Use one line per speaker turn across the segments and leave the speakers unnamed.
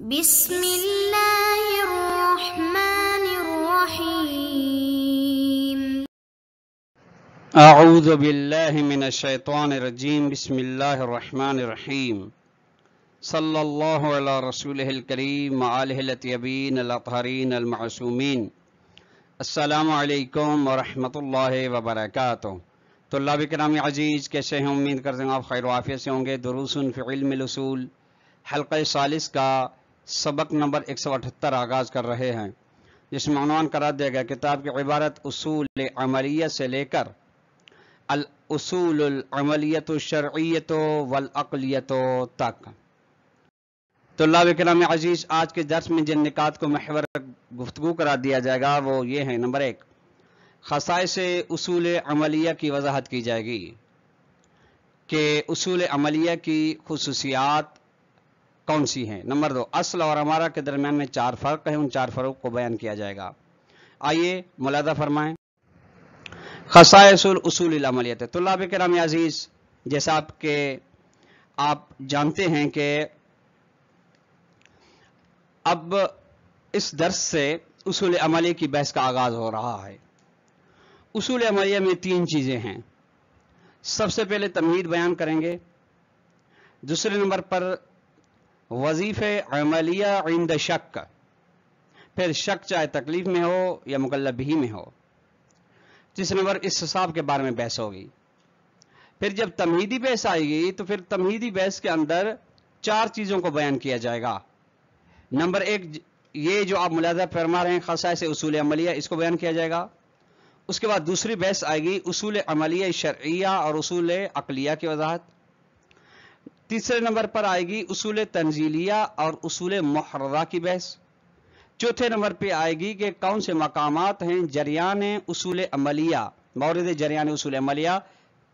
بسم اللہ الرحمن الرحیم
اعوذ باللہ من الشیطان الرجیم بسم اللہ الرحمن الرحیم صلی اللہ علی رسولہ الکریم وآلہ الطیبین الاطہرین المعصومین السلام علیکم ورحمۃ اللہ وبرکاتہ۔ طلاب کرام عزیز، کیسے ہیں؟ امید کرتے ہیں آپ خیر و عافیت سے ہوں گے۔ دروس فی علم الاصول حلقہ ثالث کا سبق نمبر 178 آغاز کر رہے ہیں، جس میں عنوان قرار دیا گیا کتاب کی عبارت اصول عملیہ سے لے کر الاصول العملیۃ الشرعیۃ والعقلیۃ تک۔ طلاب کرام عزیز، آج کے درس میں جن نکات کو محور گفتگو قرار دیا جائے گا وہ یہ ہیں: نمبر 1، خصائص اصول عملیہ کی وضاحت کی جائے گی کہ اصول عملیہ کی خصوصیات کون سی ہیں۔ نمبر 2، اصل اور امارہ کے درمیان میں 4 فرق ہیں، ان 4 فرق کو بیان کیا جائے گا۔ آئیے ملاحظہ فرمائیں۔ خصائص الاصول العملیہ۔ طلاب کرام عزیز، جیسا آپ جانتے ہیں کہ اب اس درس سے اصول عملیہ کی بحث کا آغاز ہو رہا ہے۔ اصول عملیہ میں 3 چیزیں ہیں۔ سب سے پہلے تمہید بیان کریں گے، دوسرے نمبر پر وظیفہ عملیہ عند شک، پھر شک چاہے تکلیف میں ہو یا مکلف بھی میں ہو، تیسرے نمبر استصحاب کے بارے میں بحث ہوگی۔ پھر جب تمہیدی بحث آئے گی تو پھر تمہیدی بحث کے اندر 4 چیزوں کو بیان کیا جائے گا۔ نمبر 1، یہ جو آپ ملاحظہ فرما رہے ہیں خصائص اصول عملیہ، اس کو بیان کیا جائے گا۔ اس کے بعد دوسری بحث آئے گی اصول عملیہ شرعیہ اور اصول عقلیہ کی وضاحت۔ تیسرے نمبر پر آئے گی اصول تنزیلیہ اور اصول محررہ کی بحث۔ چوتھے نمبر پہ آئے گی کہ کون سے مقامات ہیں جریان اصول عملیہ، مورد جریان اصول عملیہ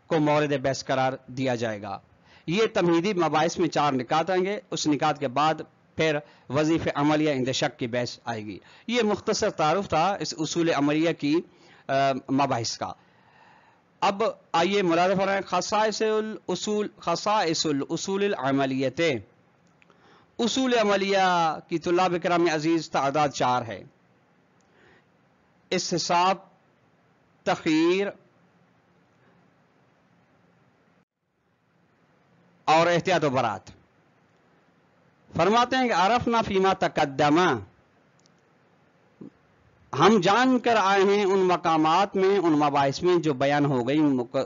کو مورد بحث قرار دیا جائے گا۔ یہ تمہیدی مباحث میں 4 نکات آئیں گے، اس نکات کے بعد پھر وظیفہ عملیہ عند شک کی بحث آئے گی۔ یہ مختصر تعارف تھا اس اصول عملیہ کی مباحث کا۔ اب آئیے ملاحظہ فرمائیں خصائص الاصول العملیہ۔ اصول عملیہ کی طلاب کرام عزیز تعداد 4 ہے: استصحاب، تخییر اور احتیاط و برات۔ فرماتے ہیں کہ عرفنا فیما تقدم، ہم جان کر آئے ہیں ان مقامات میں، ان مباحث میں جو بیان ہو گئی،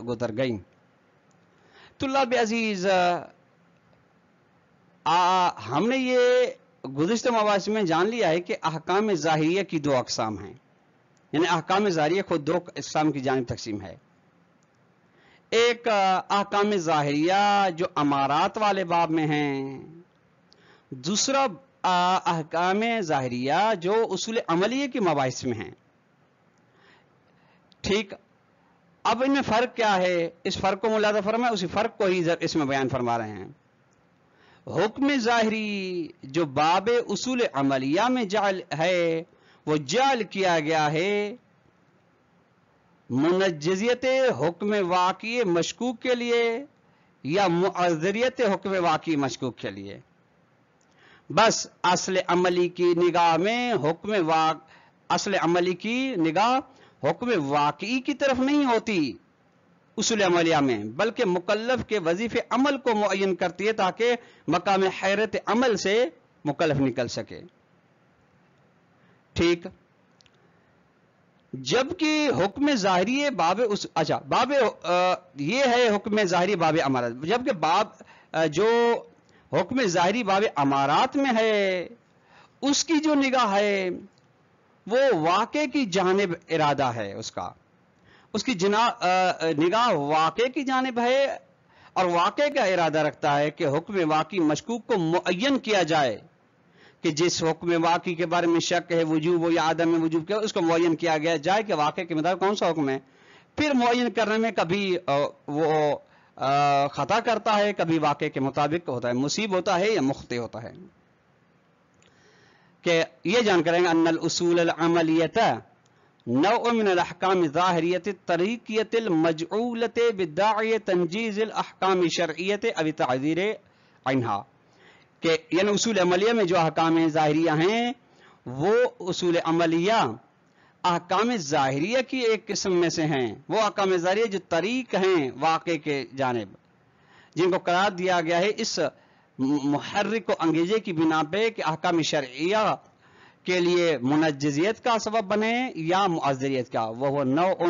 گزر گئی۔ طلاب عزیز، ہم نے یہ گزشتہ مباحث میں جان لیا ہے کہ احکام ظاہریہ کی 2 اقسام ہیں، یعنی احکام ظاہریہ خود 2 اقسام کی جانب تقسیم ہے۔ ایک احکام ظاہریہ جو امارات والے باب میں ہیں، دوسرا احکام ظاہریہ جو اصول عملیہ کی مباحث میں ہیں۔ ٹھیک، اب ان میں فرق کیا ہے؟ اس فرق کو ملاحظہ فرمائیں، اسی فرق کو ہی اس میں بیان فرما رہے ہیں۔ حکم ظاہری جو باب اصول عملیہ میں جعل ہے، وہ جعل کیا گیا ہے منجزیت حکم واقعی مشکوک کے لیے یا معذریت حکم واقعی مشکوک کے لیے۔ بس اصل عملی کی نگاہ میں اصل عملی کی نگاہ حکم واقعی کی طرف نہیں ہوتی اصول عملیہ میں، بلکہ مکلف کے وظیفے عمل کو معین کرتی ہے تاکہ مقام حیرت عمل سے مکلف نکل سکے۔ ٹھیک، جبکہ حکم ظاہری یہ ہے حکم ظاہری باب امارات، جبکہ جو حکم ظاہری باب امارات میں ہے اس کی جو نگاہ ہے وہ واقع کی جانب ارادہ ہے، اس کی نگاہ واقع کی جانب ہے اور واقع کا ارادہ رکھتا ہے کہ حکم واقعی مشکوک کو معین کیا جائے، کہ جس حکم واقعی کے بارے میں شک ہے، وجوب ہو یا عدم وجوب کے، اس کو معین کیا گیا جائے کہ واقع کے مطابق کون سا حکم ہے۔ پھر معین کرنے میں کبھی وہ خطا کرتا ہے، کبھی واقع کے مطابق ہوتا ہے، مصیب ہوتا ہے یا مخطئ ہوتا ہے۔ کہ یہ جان کریں گے ان الاصول العملیہ نوع من الاحکام الظاہریۃ الطریقیۃ المجعولۃ بداعی تنجیز الاحکام الشرعیۃ او تعذیر عنہا، کہ یعنی اصول عملیہ میں جو احکام ظاہریہ ہیں وہ اصول عملیہ احکام ظاہریہ کی ایک قسم میں سے ہیں. وہ احکام ظاہریہ جو طریق ہیں واقع کے جانب، جن کو قرار دیا گیا ہے اس محرک و انگیزے کی بنا پہ کہ احکام شرعیہ کے لیے منجزیت کا سبب بنے یا معذریت کا. وہ نوع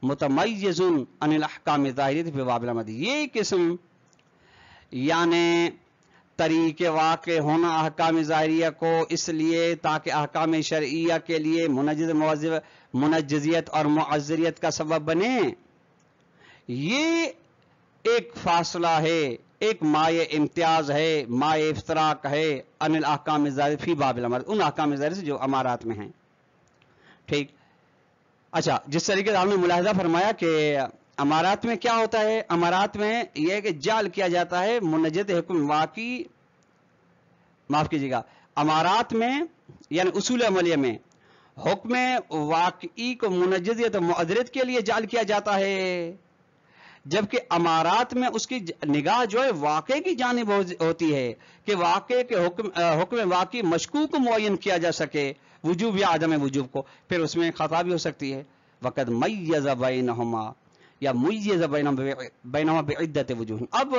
متمیز عن الاحکام ظاہریہ فی باب العمل. یہ قسم یعنی طریق واقع ہونا احکام ظاہریہ کو اس لیے تاکہ احکام شرعیہ کے لیے منجزیت اور معذریت کا سبب بنے، یہ ایک فاصلہ ہے، ایک مائع امتیاز ہے، مائع افتراق ہے عن الاحکام ظاہریہ فی باب العمل، ان احکام ظاہریہ سے جو امارات میں ہیں. ٹھیک. اچھا، جس طریقے سے آپ نے ملاحظہ فرمایا کہ امارات میں کیا ہوتا ہے، امارات میں یہ ہے کہ جعل کیا جاتا ہے منجد حکم واقعی، معاف کیجیے گا، امارات میں یعنی اصول عملیہ میں حکم واقعی کو منجزیت و معذرت کے لیے جعل کیا جاتا ہے، جبکہ امارات میں اس کی نگاہ جو ہے واقع کی جانب ہوتی ہے کہ واقع کے حکم واقعی مشکوک کو معین کیا جا سکے، وجوب یا عدم وجوب کو، پھر اس میں خطا بھی ہو سکتی ہے. وقد میز بینہما یا میز بینہما بعدت وجوہ. اب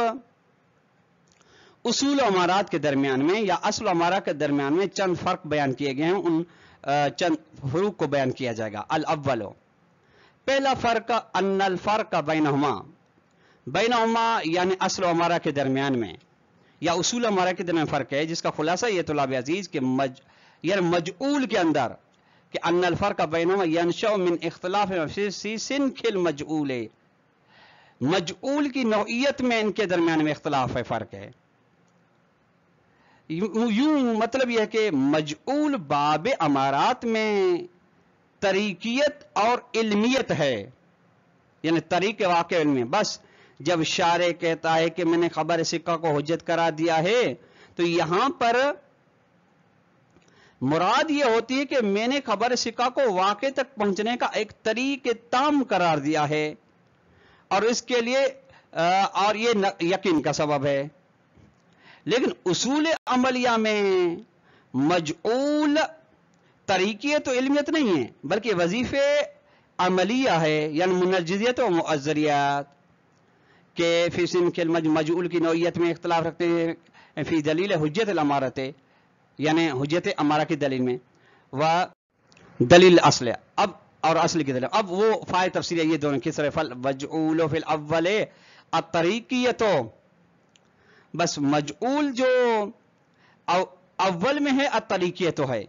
اصول و امارات کے درمیان میں یا اصل و امارات کے درمیان میں چند فرق بیان کیے گئے ہیں، ان چند فروق کو بیان کیا جائے گا. الاول، پہلا فرق، ان الفرق بینہما یعنی اصل و امارہ کے درمیان میں یا اصول امارہ کے درمیان فرق ہے، جس کا خلاصہ یہ طلاب عزیز کہ یعنی مجعول کے اندر کہ ان الفرق بینہما ینشأ من اختلاف فی سنخ المجعول، مجعول کی نوعیت میں ان کے درمیان میں اختلاف ہے، فرق ہے. یوں مطلب یہ ہے کہ مجعول باب امارات میں طریقیت اور علمیت ہے، یعنی طریق واقع علم میں. بس جب شارع کہتا ہے کہ میں نے خبر سکہ کو حجت قرار دیا ہے تو یہاں پر مراد یہ ہوتی ہے کہ میں نے خبر سکہ کو واقع تک پہنچنے کا ایک طریق تام قرار دیا ہے اور اس کے لیے اور یہ یقین کا سبب ہے. لیکن اصول عملیہ میں مجعول طریقیت و علمیت نہیں ہے بلکہ وظیفے عملیہ ہے، یعنی منجزیت و معذریات کہ فی سنخ مجعول کی نوعیت میں اختلاف رکھتے ہیں فی دلیل حجت الامارت، یعنی حجت امارہ کی دلیل میں، و دلیل اصل اب اور اصل کی دلیل. اب وہ فائد تفسیر ہے یہ دونوں کس طرح. فالمجعول فی الاول الطریقیت، بس مجعول جو اول میں ہے الطریقیت ہے،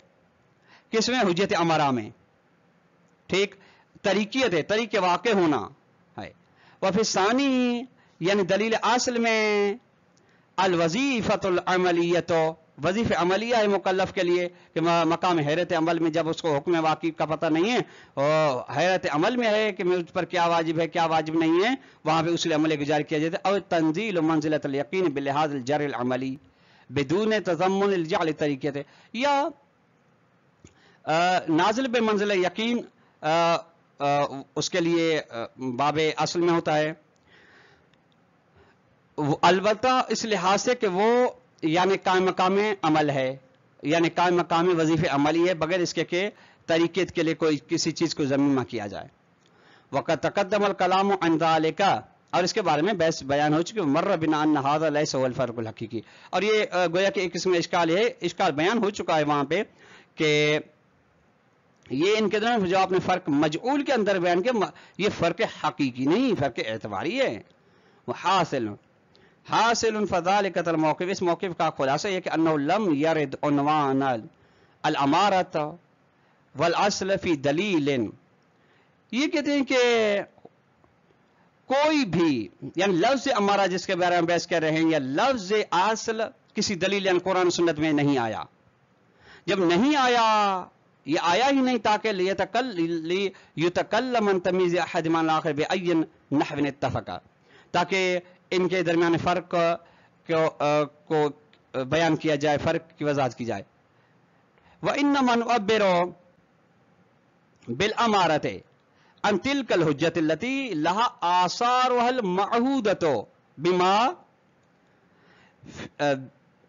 کس میں؟ حجت امارہ میں. ٹھیک، طریقیت ہے، طریق واقع ہونا ہے. وفی ثانی یعنی دلیل اصل میں الوظیفۃ العملیۃ، وظیفہ عملیہ ہے مکلف کے لیے کہ مقام حیرت عمل میں جب اس کو حکم واقعی کا پتہ نہیں ہے اور حیرت عمل میں ہے کہ مجھ پر کیا واجب ہے کیا واجب نہیں ہے، وہاں پہ اصول عملی گزار کیا جاتا ہے. اور تنزیل منزلۃ الیقین بلحاظ الجر العملی بدون تضمن الجعل طریقت، یا نازل بے منزل یقین اس کے لیے باب اصل میں ہوتا ہے، البتہ اس لحاظ سے کہ وہ یعنی قائم مقام عمل ہے، یعنی قائم مقام وظیفہ عملی ہے، بغیر اس کے کہ طریقت کے لیے کوئی کسی چیز کو ضمیر نہ کیا جائے. وقد تقدم الکلام عن ذلک، اور اس کے بارے میں بحث بیان ہو چکی، مر بنا ان ھذا لیس هو الفرق الحقیقی. اور یہ گویا کہ ایک قسم اشکال ہے، اشکال بیان ہو چکا ہے وہاں پہ کہ یہ ان کے دونوں جو آپ نے فرق مجعول کے اندر بیان کیا، یہ فرق حقیقی نہیں، فرق اعتباری ہے. حاصل فذلك الموقف، اس موقف کا خلاصہ یہ کہ انه لم يرد عنوان الامارۃ والاصل فی دلیل. یہ کہتے ہیں کہ کوئی بھی یعنی لفظ امارہ جس کے بارے میں بحث کر رہے ہیں یا لفظ اصل کسی دلیل یعنی قرآن و سنت میں نہیں آیا. جب نہیں آیا، یہ آیا ہی نہیں تاکہ یتکلم عن تمییز احد من الاخر بأی نحو اتفق، تاکہ ان کے درمیان فرق کو بیان کیا جائے، فرق کی وضاحت کی جائے. وَإِنَّمَا نُعَبِّرُ بِالْأَمَارَةِ عَنْ تِلْكَ الْحُجَّةِ الَّتِي لَهَا آثَارُهَا الْمَعْهُودَةُ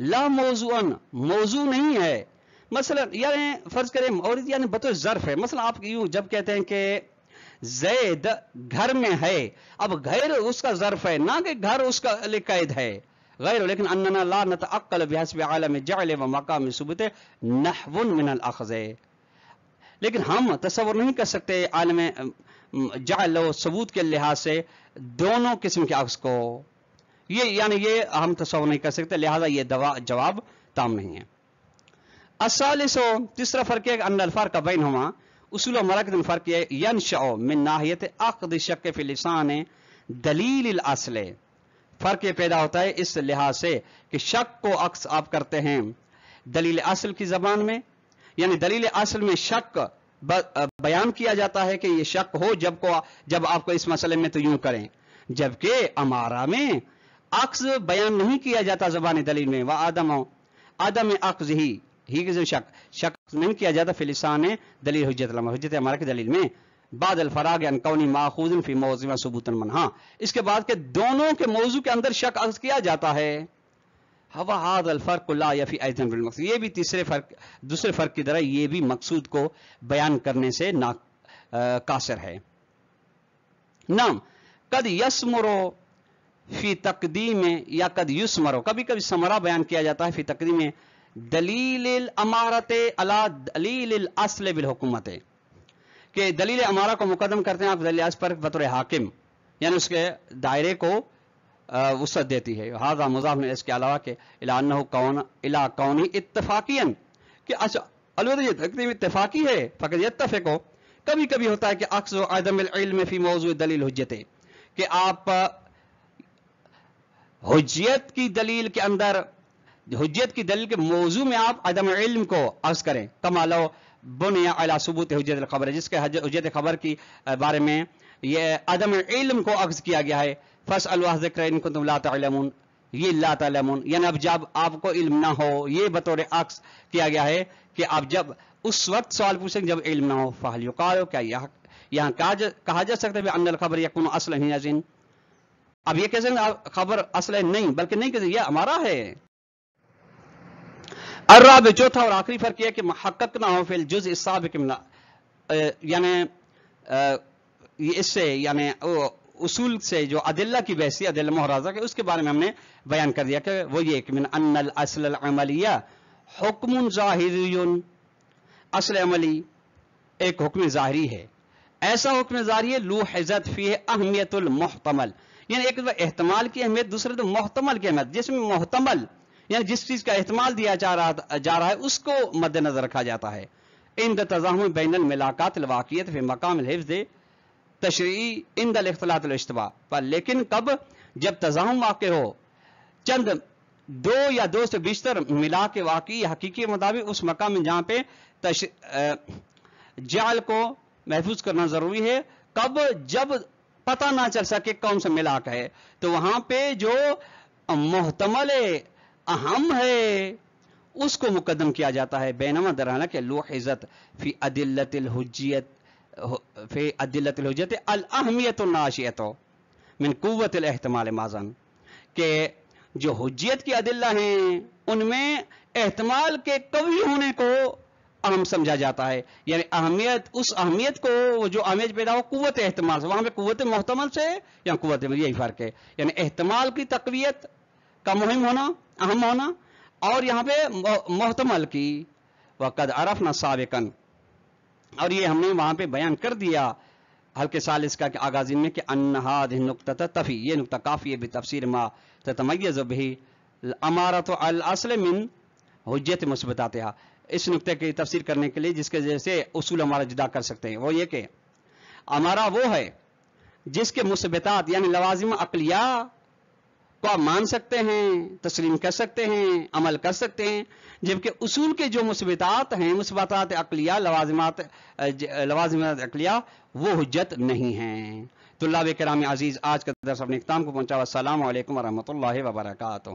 لا موضوعن موضوع نہیں ہے. مثلا یعنی فرض کریں اور یعنی بطور ظرف ہے. مثلا آپ یوں جب کہتے ہیں کہ زید گھر میں ہے, اب غیر اس کا ظرف ہے, نہ کہ گھر اس کا قید ہے غیر, لیکن اننا لا نتعقل بحسب عالم جعل و مقام ثبوت نحو من الاخذ, لیکن ہم تصور نہیں کر سکتے عالم جعل و ثبوت کے لحاظ سے دونوں قسم کے عکس کو, یہ یعنی یہ ہم تصور نہیں کر سکتے, لہذا یہ جواب تام نہیں ہے. الثالث تیسرا فرق ہے کہ ان الفرق بینہما اصول و مراکز میں فرق ہے ینشأ من ناحیت اخذ شک فی لسان دلیل الاصل, فرق یہ پیدا ہوتا ہے اس لحاظ سے کہ شک کو عکس آپ کرتے ہیں دلیل اصل کی زبان میں, یعنی دلیل اصل میں شک بیان کیا جاتا ہے کہ یہ شک ہو جب آپ کو اس مسئلے میں تو یوں کریں, جبکہ امارہ میں عکس بیان نہیں کیا جاتا زبان دلیل میں, عدم عکس ہی شک نہیں کیا جاتا فی لسان دلیل حجت ہمارا کی دلیل میں بعد الفراغ عن کونی ماخوذ فی موضوع ثبوتا منہا, اس کے بعد کہ دونوں کے موضوع کے اندر شک عکس کیا جاتا ہے. ہوا هذا الفرق لا يفي ايضا بالمقصود, یہ بھی دوسرے فرق کی طرح یہ بھی مقصود کو بیان کرنے سے قاصر ہے. نعم قد یثمر فی تقدیم یا قد یثمر, کبھی کبھی ثمرہ بیان کیا جاتا ہے فی تقدیم دلیل الامارت علی دلیل الاصل بالحکومت, کہ دلیل امارہ کو مقدم کرتے ہیں آپ دلیل اصل پر بطور حاکم, یعنی اس کے دائرے کو وسعت دیتی ہے. ہذا مضاف اس کے علاوہ کہ الی انہ کون اتفاقیا, کہ البتہ یہ تقدیم اتفاقی ہے, فقط یتفق ہو. کبھی کبھی ہوتا ہے کہ عکس و عدم العلم فی موضوع دلیل حجت, کہ آپ حجیت کی دلیل کے اندر حجیت کی دلیل کے موضوع میں آپ عدم علم کو عکس کریں. کما لو بنیا علی ثبوت حجت الخبر, جس کے حجت خبر کی بارے میں یہ عدم علم کو عکس کیا گیا ہے. فاسألوا اهل الذکر ان کنتم لا تعلمون, یہ لا تعلمون یعنی اب جب آپ کو علم نہ ہو, یہ بطور عکس کیا گیا ہے کہ آپ جب اس وقت سوال پوچھیں جب علم نہ ہو. فہل یقال, کیا یہاں کہا جا سکتا ہے کہ ان الخبر یکون اصلا ہی ازین, اب یہ کیسے خبر اصل نہیں بلکہ نہیں کہ یہ ہمارا ہے. الرابع چوتھا اور آخری فرق یہ کہ محقق نہ ہو فی الجزء السابق من, یعنی اس سے یعنی اصول سے جو ادلہ کی بحثی ادلہ محرزہ کے اس کے بارے میں ہم نے بیان کر دیا کہ وہ یہ کہ من ان الاصل العملیہ حکم ظاہری, اصل عملی ایک حکم ظاہری ہے, ایسا حکم ظاہری ہے لوحظت فیہ اہمیت المحتمل, یعنی ایک احتمال کی اہمیت, دوسرے تو محتمل کی اہمیت, جس میں محتمل یعنی جس چیز کا احتمال دیا جا رہا ہے اس کو مد نظر رکھا جاتا ہے. عند تزاحم بین الملاقات الواقعیت فی مقام الحفظ تشریعی عند الاختلاط الاشتباہ پر, لیکن کب جب تزاحم واقع ہو چند دو یا دو سے بیشتر ملا کے واقعی حقیقی مطابق اس مقام میں جہاں پہ جعل کو محفوظ کرنا ضروری ہے, کب جب پتہ نہ چل سکے کون سا ملاک ہے, تو وہاں پہ جو محتمل اہم ہے اس کو مقدم کیا جاتا ہے. بینما درانہ کہ لوحظت فی ادلت الحجیت الاہمیت الناشئۃ من قوت الاحتمال مازن, کہ جو حجیت کی ادلہ ہیں ان میں احتمال کے قوی ہونے کو اہم سمجھا جاتا ہے, یعنی اہمیت اس اہمیت کو جو اہمیت پیدا ہو قوت احتمال سے, وہاں پہ قوت محتمل سے یا قوت, یہی فرق ہے, یعنی احتمال کی تقویت کا مہم ہونا اہم ہونا اور یہاں پہ محتمل کی. وقد عرفنا سابقا, اور یہ ہم نے وہاں پہ بیان کر دیا حلقے ثالث کا کہ آغازین میں کہ ان هذه النقطہ تفی, یہ نقطہ کافی ہے بتفسیر ما تتمیز به الامارۃ الاصل من حجت مثبتاتها, اس نقطے کی تفسیر کرنے کے لیے جس کے ذریعے سے اصول ہمارا جدا کر سکتے ہیں. وہ یہ کہ ہمارا وہ ہے جس کے مثبتات یعنی لوازم عقلیہ کو آپ مان سکتے ہیں, تسلیم کر سکتے ہیں, عمل کر سکتے ہیں, جبکہ اصول کے جو مثبتات ہیں, مثبتات عقلیہ, لوازمات عقلیہ, وہ حجت نہیں ہیں. طلاب کرام عزیز, آج کا درس اپنے اختتام کو پہنچا. السلام علیکم ورحمۃ اللہ وبرکاتہ.